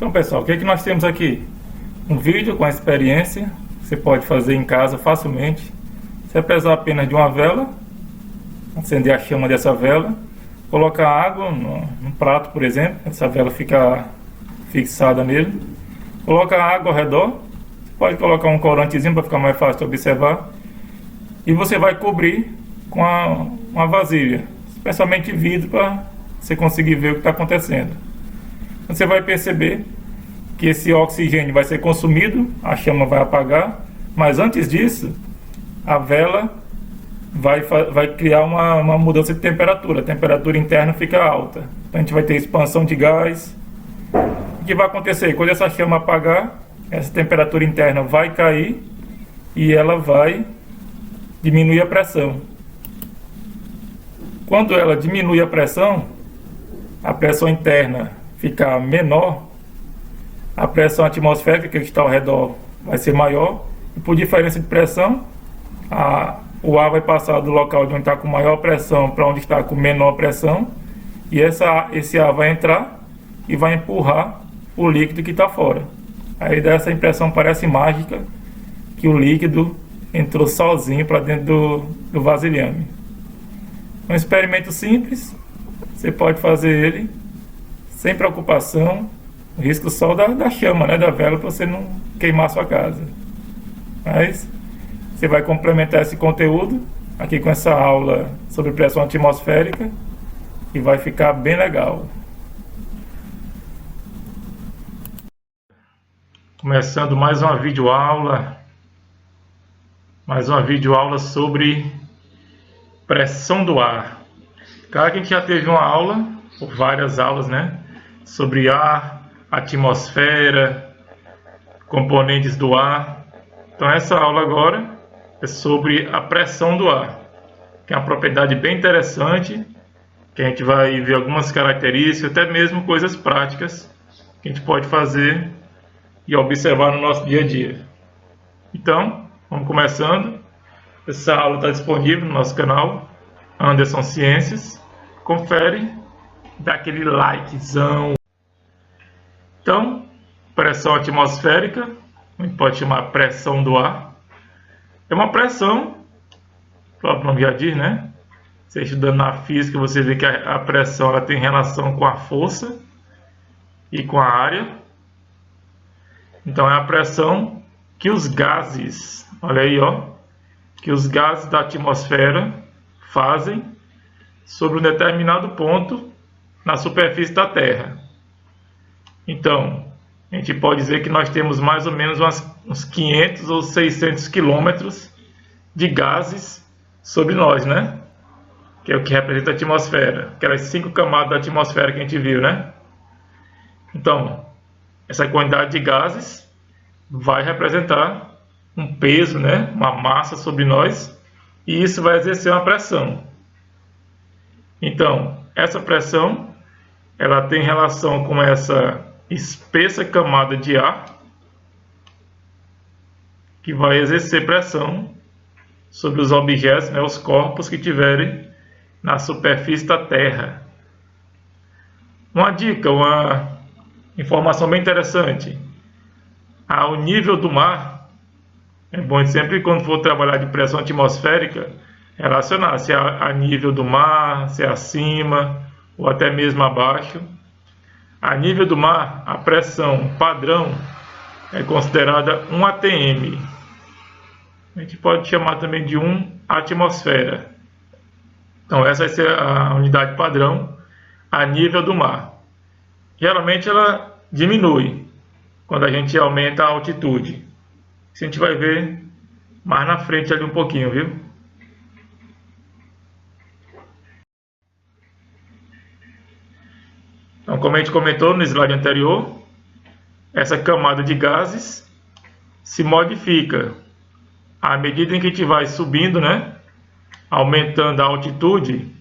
Então, pessoal, o que é que nós temos aqui? Um vídeo com a experiência, você pode fazer em casa facilmente. Você vai precisar apenas de uma vela, acender a chama dessa vela, colocar água num prato, por exemplo, essa vela fica fixada nele. Coloca água ao redor, você pode colocar um corantezinho para ficar mais fácil de observar. E você vai cobrir com uma vasilha, especialmente vidro, para você conseguir ver o que está acontecendo. Você vai perceber que esse oxigênio vai ser consumido, a chama vai apagar, mas antes disso, a vela vai criar uma mudança de temperatura. A temperatura interna fica alta, então a gente vai ter expansão de gás. O que vai acontecer? Quando essa chama apagar, essa temperatura interna vai cair e ela vai diminuir a pressão. Quando ela diminui a pressão interna ficar menor, a pressão atmosférica que está ao redor vai ser maior, e por diferença de pressão, o ar vai passar do local de onde está com maior pressão para onde está com menor pressão, e esse ar vai entrar e vai empurrar o líquido que está fora. Aí dá essa impressão, parece mágica, que o líquido entrou sozinho para dentro do vasilhame. Um experimento simples, você pode fazer ele sem preocupação, o risco só da chama, né, da vela, para você não queimar a sua casa. Mas você vai complementar esse conteúdo aqui com essa aula sobre pressão atmosférica e vai ficar bem legal. Começando mais uma videoaula sobre pressão do ar. Claro que a gente já teve uma aula, ou várias aulas, né, sobre ar, atmosfera, componentes do ar. Então essa aula agora é sobre a pressão do ar, que é uma propriedade bem interessante, que a gente vai ver algumas características, até mesmo coisas práticas que a gente pode fazer e observar no nosso dia a dia. Então, vamos começando. Essa aula está disponível no nosso canal Anderson Ciências. Confere, dá aquele likezão. Então, pressão atmosférica, a gente pode chamar pressão do ar. É uma pressão, o próprio nome já diz, né? Você estudando na física, você vê que a pressão ela tem relação com a força e com a área. Então é a pressão que os gases, olha aí, ó, que os gases da atmosfera fazem sobre um determinado ponto na superfície da Terra. Então, a gente pode dizer que nós temos mais ou menos uns 500 ou 600 quilômetros de gases sobre nós, né? Que é o que representa a atmosfera, aquelas 5 camadas da atmosfera que a gente viu, né? Então, essa quantidade de gases vai representar um peso, né? Uma massa sobre nós, e isso vai exercer uma pressão. Então, essa pressão ela tem relação com essa espessa camada de ar que vai exercer pressão sobre os objetos, né, os corpos que tiverem na superfície da Terra. Uma dica, uma informação bem interessante: ao nível do mar, é bom sempre quando for trabalhar de pressão atmosférica relacionar se é a nível do mar, se é acima ou até mesmo abaixo. A nível do mar, a pressão padrão é considerada 1 atm. A gente pode chamar também de 1 atmosfera. Então essa vai ser a unidade padrão a nível do mar. Geralmente ela diminui quando a gente aumenta a altitude. Isso a gente vai ver mais na frente ali um pouquinho, viu? Então, como a gente comentou no slide anterior, essa camada de gases se modifica à medida em que a gente vai subindo, né? Aumentando a altitude,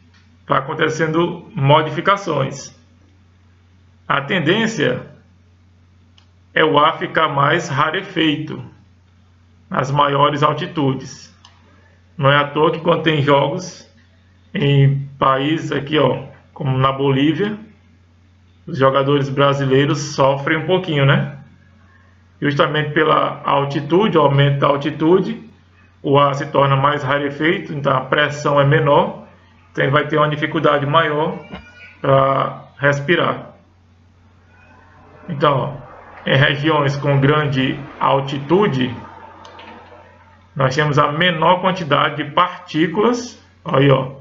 vai acontecendo modificações. A tendência é o ar ficar mais rarefeito nas maiores altitudes. Não é à toa que quando tem jogos em países aqui, ó, como na Bolívia, os jogadores brasileiros sofrem um pouquinho, né? Justamente pela altitude, o aumento da altitude, o ar se torna mais rarefeito, então a pressão é menor, então ele vai ter uma dificuldade maior para respirar. Então, em regiões com grande altitude, nós temos a menor quantidade de partículas, aí, ó,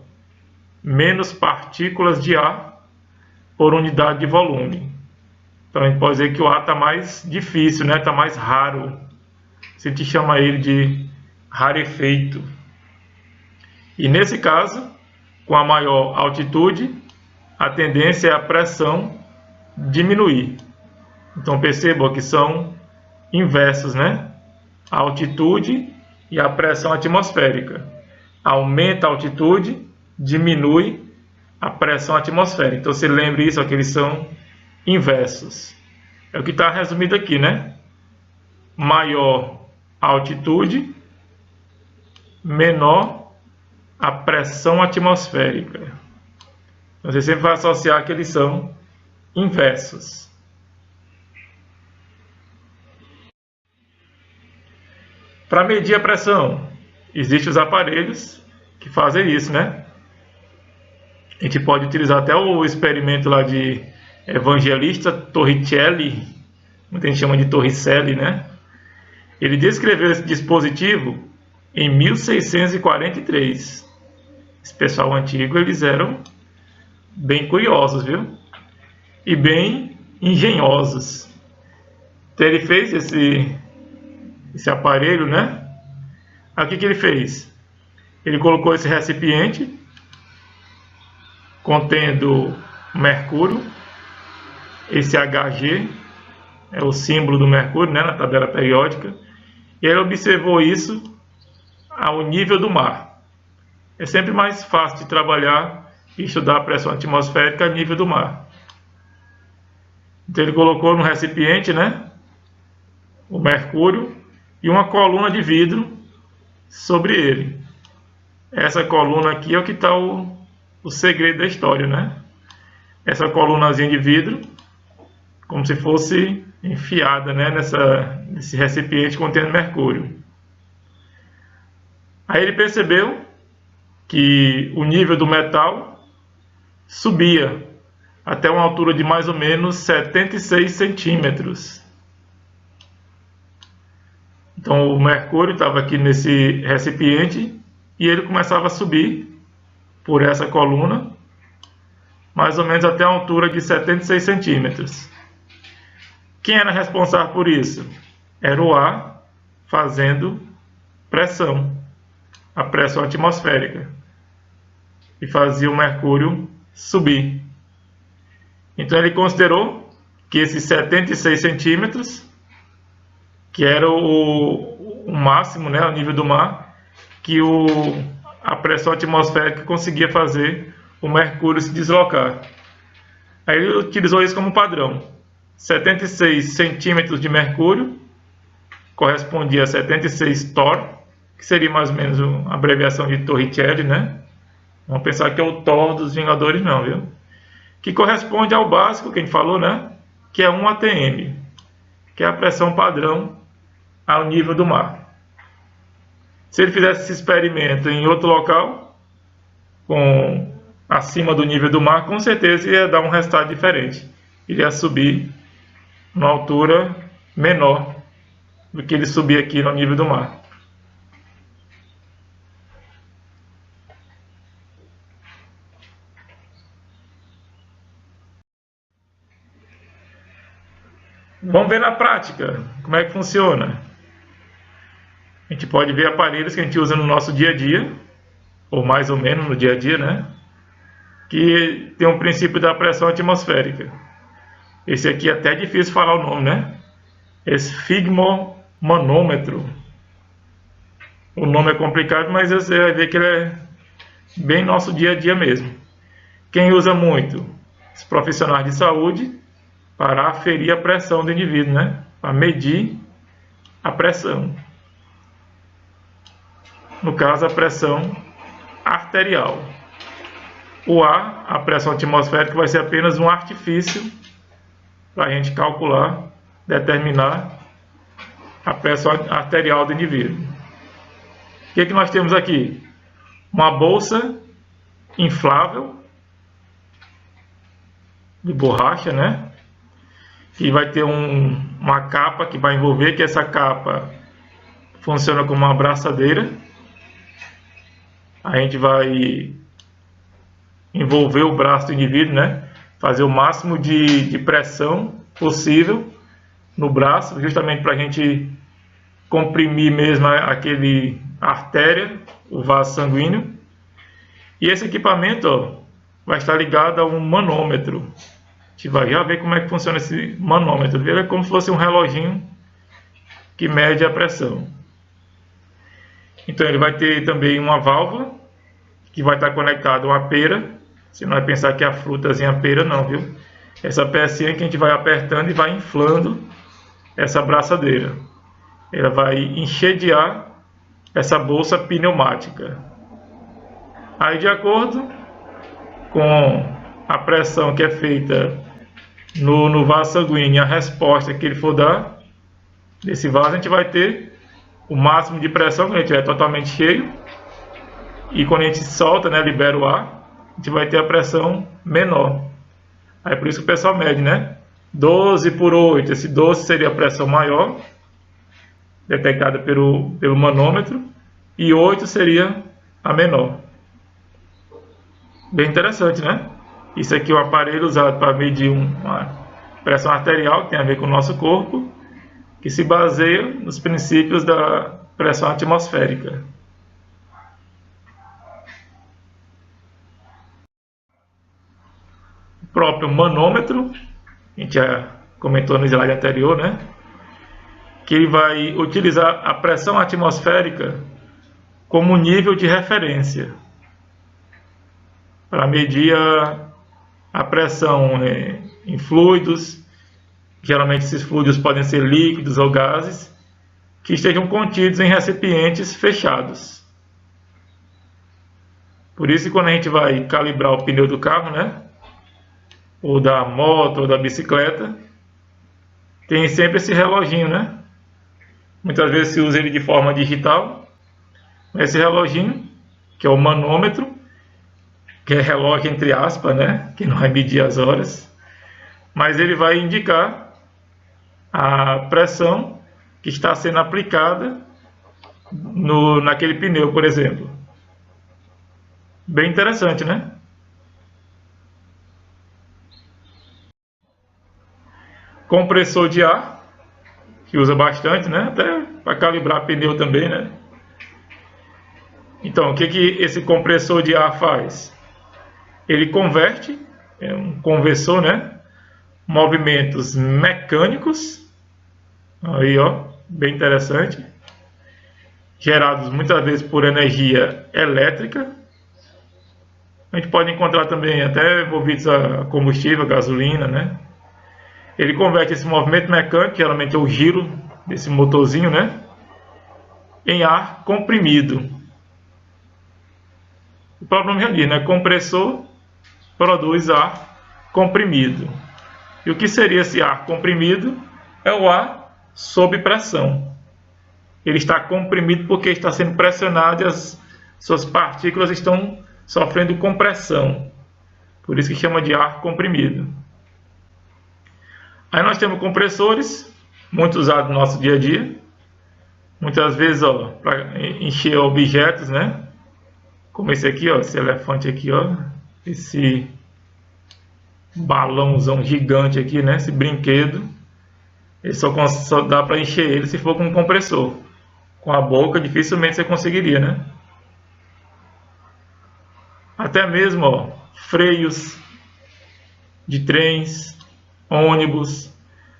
menos partículas de ar por unidade de volume. Então a gente pode dizer que o ar está mais difícil, né? Está mais raro. A gente chama ele de rarefeito. E nesse caso, com a maior altitude, a tendência é a pressão diminuir. Então percebam que são inversos, né? A altitude e a pressão atmosférica. Aumenta a altitude, diminui a pressão atmosférica. Então se lembre isso, que eles são inversos. É o que está resumido aqui, né? Maior altitude, menor a pressão atmosférica. Você sempre vai associar que eles são inversos. Para medir a pressão, existem os aparelhos que fazem isso, né? A gente pode utilizar até o experimento lá de Evangelista Torricelli, muita gente chama de Torricelli, né? Ele descreveu esse dispositivo em 1643. Esse pessoal antigo, eles eram bem curiosos, viu? E bem engenhosos. Então ele fez esse aparelho, né? Aqui que ele fez? Ele colocou esse recipiente contendo mercúrio. Esse Hg é o símbolo do mercúrio, né, na tabela periódica. E ele observou isso ao nível do mar. É sempre mais fácil de trabalhar e estudar a pressão atmosférica a nível do mar. Então ele colocou no recipiente, né, o mercúrio e uma coluna de vidro sobre ele. Essa coluna aqui é o que está o segredo da história, né? Essa colunazinha de vidro, como se fosse enfiada, né, nesse recipiente contendo mercúrio. Aí ele percebeu que o nível do metal subia até uma altura de mais ou menos 76 centímetros. Então o mercúrio estava aqui nesse recipiente e ele começava a subir por essa coluna, mais ou menos até a altura de 76 centímetros. Quem era responsável por isso? Era o ar fazendo pressão, a pressão atmosférica, e fazia o mercúrio subir. Então ele considerou que esses 76 centímetros, que era o máximo, né, ao nível do mar, que a pressão atmosférica conseguia fazer o mercúrio se deslocar. Aí ele utilizou isso como padrão. 76 centímetros de mercúrio correspondia a 76 Thor, que seria mais ou menos a abreviação de Torricelli, né? Vamos pensar que é o Thor dos Vingadores, não, viu? Que corresponde ao básico que a gente falou, né? Que é 1 atm, que é a pressão padrão ao nível do mar. Se ele fizesse esse experimento em outro local, acima do nível do mar, com certeza ia dar um resultado diferente. Ele ia subir numa altura menor do que ele subir aqui no nível do mar. Vamos ver na prática como é que funciona. A gente pode ver aparelhos que a gente usa no nosso dia a dia, ou mais ou menos no dia a dia, né? Que tem um princípio da pressão atmosférica. Esse aqui é até difícil falar o nome, né? Esfigmomanômetro. O nome é complicado, mas você vai ver que ele é bem nosso dia a dia mesmo. Quem usa muito? Os profissionais de saúde, para aferir a pressão do indivíduo, né? Para medir a pressão. No caso, a pressão arterial. O ar, a pressão atmosférica, vai ser apenas um artifício para a gente calcular, determinar a pressão arterial do indivíduo. O que nós temos aqui? Uma bolsa inflável de borracha, né? E vai ter uma capa que vai envolver, que essa capa funciona como uma abraçadeira. A gente vai envolver o braço do indivíduo, né? Fazer o máximo de pressão possível no braço, justamente para a gente comprimir mesmo aquele artéria, o vaso sanguíneo. E esse equipamento, ó, vai estar ligado a um manômetro. A gente vai já ver como é que funciona esse manômetro. Ele é como se fosse um reloginho que mede a pressão. Então ele vai ter também uma válvula que vai estar conectada a uma pera. Você não vai pensar que é a frutazinha pera, não, viu? Essa pecinha que a gente vai apertando e vai inflando essa abraçadeira. Ela vai enxerdear essa bolsa pneumática. Aí, de acordo com a pressão que é feita no vaso sanguíneo e a resposta que ele for dar desse vaso, a gente vai ter o máximo de pressão quando ele estiver totalmente cheio, e quando a gente solta, né, libera o ar, a gente vai ter a pressão menor. Aí por isso que o pessoal mede, né? 12/8, esse 12 seria a pressão maior, detectada pelo manômetro, e 8 seria a menor. Bem interessante, né? Isso aqui é um aparelho usado para medir uma pressão arterial, que tem a ver com o nosso corpo, que se baseia nos princípios da pressão atmosférica. O próprio manômetro, a gente já comentou no slide anterior, né? Que ele vai utilizar a pressão atmosférica como nível de referência para medir a pressão em fluidos. Geralmente esses fluidos podem ser líquidos ou gases que estejam contidos em recipientes fechados. Por isso que quando a gente vai calibrar o pneu do carro, né, ou da moto ou da bicicleta, tem sempre esse reloginho, né? Muitas vezes se usa ele de forma digital. Esse reloginho, que é o manômetro, que é relógio entre aspas, né, que não vai medir as horas, mas ele vai indicar a pressão que está sendo aplicada naquele pneu, por exemplo. Bem interessante, né? Compressor de ar, que usa bastante, né? Até para calibrar pneu também, né? Então, o que esse compressor de ar faz? Ele converte, é um conversor, né? Movimentos mecânicos, aí ó, bem interessante, gerados muitas vezes por energia elétrica. A gente pode encontrar também até envolvidos a combustível, gasolina, né? Ele converte esse movimento mecânico, geralmente é o giro desse motorzinho, né, em ar comprimido. O próprio nome já diz, né? Compressor produz ar comprimido. E o que seria esse ar comprimido? É o ar sob pressão. Ele está comprimido porque está sendo pressionado e as suas partículas estão sofrendo compressão. Por isso que chama de ar comprimido. Aí nós temos compressores, muito usados no nosso dia a dia. Muitas vezes, ó, para encher objetos, né? Como esse aqui, ó, esse elefante aqui, ó, esse balãozão gigante aqui, né? Esse brinquedo, ele só dá para encher ele se for com um compressor. Com a boca dificilmente você conseguiria, né? Até mesmo, ó, freios de trens, ônibus,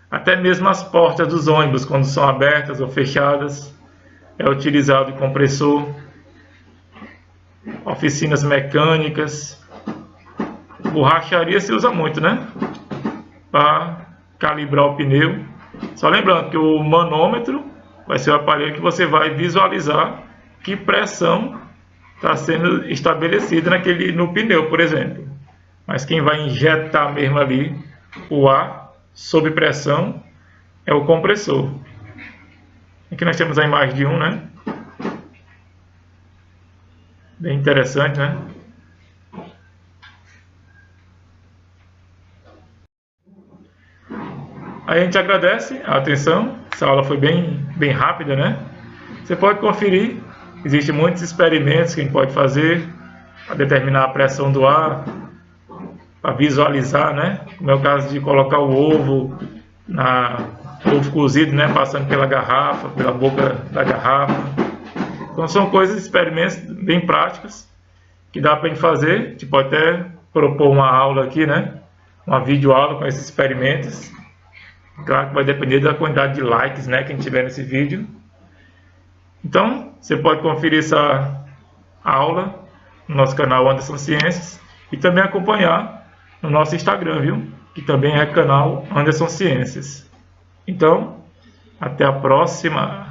até mesmo as portas dos ônibus, quando são abertas ou fechadas, é utilizado o compressor. Oficinas mecânicas, borracharia se usa muito, né, para calibrar o pneu. Só lembrando que o manômetro vai ser o aparelho que você vai visualizar que pressão está sendo estabelecida no pneu, por exemplo. Mas quem vai injetar mesmo ali o ar sob pressão é o compressor. Aqui nós temos a imagem de um, né? Bem interessante, né? A gente agradece a atenção. Essa aula foi bem rápida, né? Você pode conferir. Existem muitos experimentos que a gente pode fazer para determinar a pressão do ar, para visualizar, né? Como é o caso de colocar o ovo ovo cozido, né? Passando pela garrafa, pela boca da garrafa. Então são coisas, experimentos bem práticos que dá para a gente fazer. A gente pode até propor uma aula aqui, né? Uma videoaula com esses experimentos. Claro que vai depender da quantidade de likes, né, que a gente tiver nesse vídeo. Então, você pode conferir essa aula no nosso canal Anderson Ciências e também acompanhar no nosso Instagram, viu? Que também é canal Anderson Ciências. Então, até a próxima!